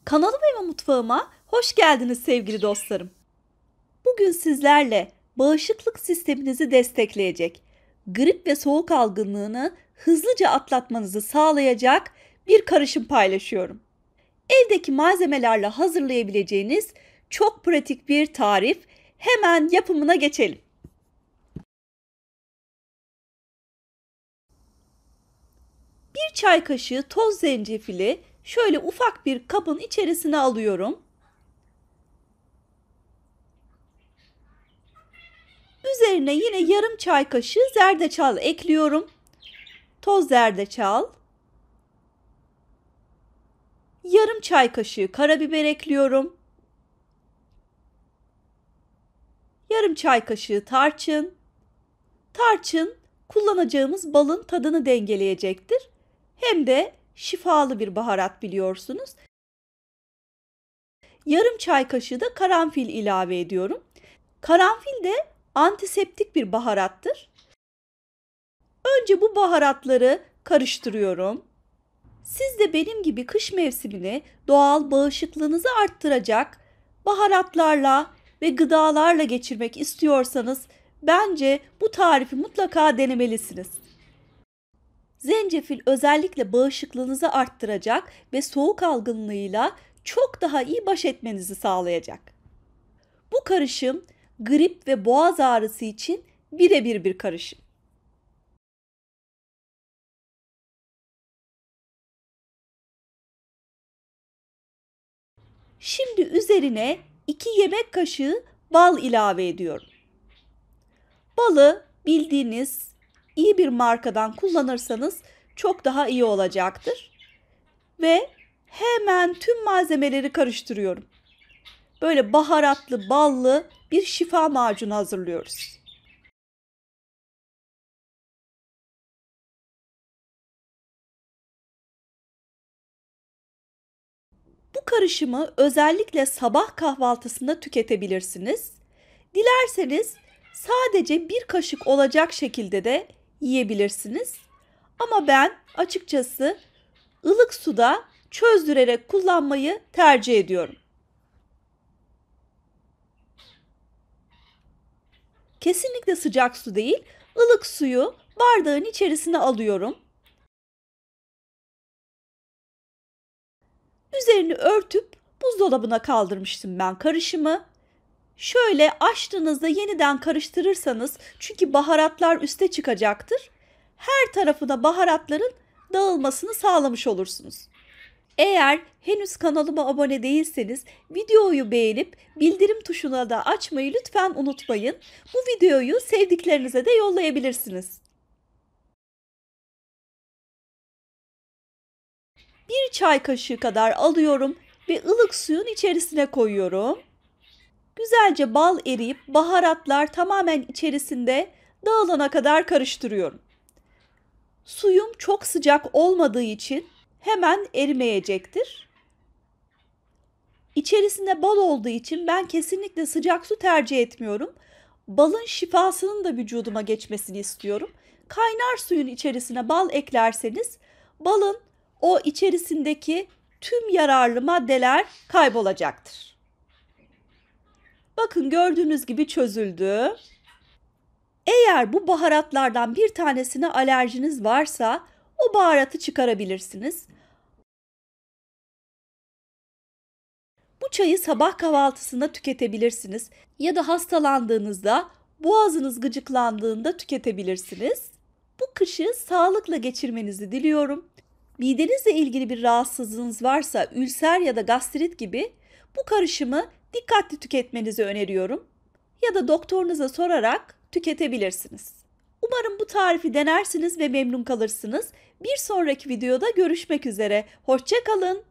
Kanalıma ve mutfağıma hoş geldiniz sevgili dostlarım. Bugün sizlerle bağışıklık sisteminizi destekleyecek, grip ve soğuk algınlığını hızlıca atlatmanızı sağlayacak bir karışım paylaşıyorum. Evdeki malzemelerle hazırlayabileceğiniz çok pratik bir tarif. Hemen yapımına geçelim. Bir çay kaşığı toz zencefili şöyle ufak bir kabın içerisine alıyorum. Üzerine yine yarım çay kaşığı zerdeçal ekliyorum. Toz zerdeçal. Yarım çay kaşığı karabiber ekliyorum. Yarım çay kaşığı tarçın. Tarçın kullanacağımız balın tadını dengeleyecektir. Hem de şifalı bir baharat biliyorsunuz. Yarım çay kaşığı da karanfil ilave ediyorum. Karanfil de antiseptik bir baharattır. Önce bu baharatları karıştırıyorum. Siz de benim gibi kış mevsimini doğal bağışıklığınızı arttıracak baharatlarla ve gıdalarla geçirmek istiyorsanız bence bu tarifi mutlaka denemelisiniz. Zencefil özellikle bağışıklığınızı arttıracak ve soğuk algınlığıyla çok daha iyi baş etmenizi sağlayacak. Bu karışım grip ve boğaz ağrısı için birebir bir karışım. Şimdi üzerine 2 yemek kaşığı bal ilave ediyorum. Balı bildiğiniz iyi bir markadan kullanırsanız çok daha iyi olacaktır. Ve hemen tüm malzemeleri karıştırıyorum. Böyle baharatlı, ballı bir şifa macunu hazırlıyoruz. Bu karışımı özellikle sabah kahvaltısında tüketebilirsiniz. Dilerseniz sadece bir kaşık olacak şekilde de yiyebilirsiniz. Ama ben açıkçası ılık suda çözdürerek kullanmayı tercih ediyorum. Kesinlikle sıcak su değil, ılık suyu bardağın içerisine alıyorum. Üzerini örtüp buzdolabına kaldırmıştım ben karışımı. Şöyle açtığınızda yeniden karıştırırsanız çünkü baharatlar üste çıkacaktır. Her tarafına baharatların dağılmasını sağlamış olursunuz. Eğer henüz kanalıma abone değilseniz videoyu beğenip bildirim tuşuna da açmayı lütfen unutmayın. Bu videoyu sevdiklerinize de yollayabilirsiniz. Bir çay kaşığı kadar alıyorum ve ılık suyun içerisine koyuyorum. Güzelce bal eriyip baharatlar tamamen içerisinde dağılana kadar karıştırıyorum. Suyum çok sıcak olmadığı için hemen erimeyecektir. İçerisinde bal olduğu için ben kesinlikle sıcak su tercih etmiyorum. Balın şifasının da vücuduma geçmesini istiyorum. Kaynar suyun içerisine bal eklerseniz balın o içerisindeki tüm yararlı maddeler kaybolacaktır. Bakın gördüğünüz gibi çözüldü. Eğer bu baharatlardan bir tanesine alerjiniz varsa o baharatı çıkarabilirsiniz. Bu çayı sabah kahvaltısında tüketebilirsiniz ya da hastalandığınızda, boğazınız gıcıklandığında tüketebilirsiniz. Bu kışı sağlıkla geçirmenizi diliyorum. Midenizle ilgili bir rahatsızlığınız varsa, ülser ya da gastrit gibi bu karışımı dikkatli tüketmenizi öneriyorum. Ya da doktorunuza sorarak tüketebilirsiniz. Umarım bu tarifi denersiniz ve memnun kalırsınız. Bir sonraki videoda görüşmek üzere. Hoşça kalın.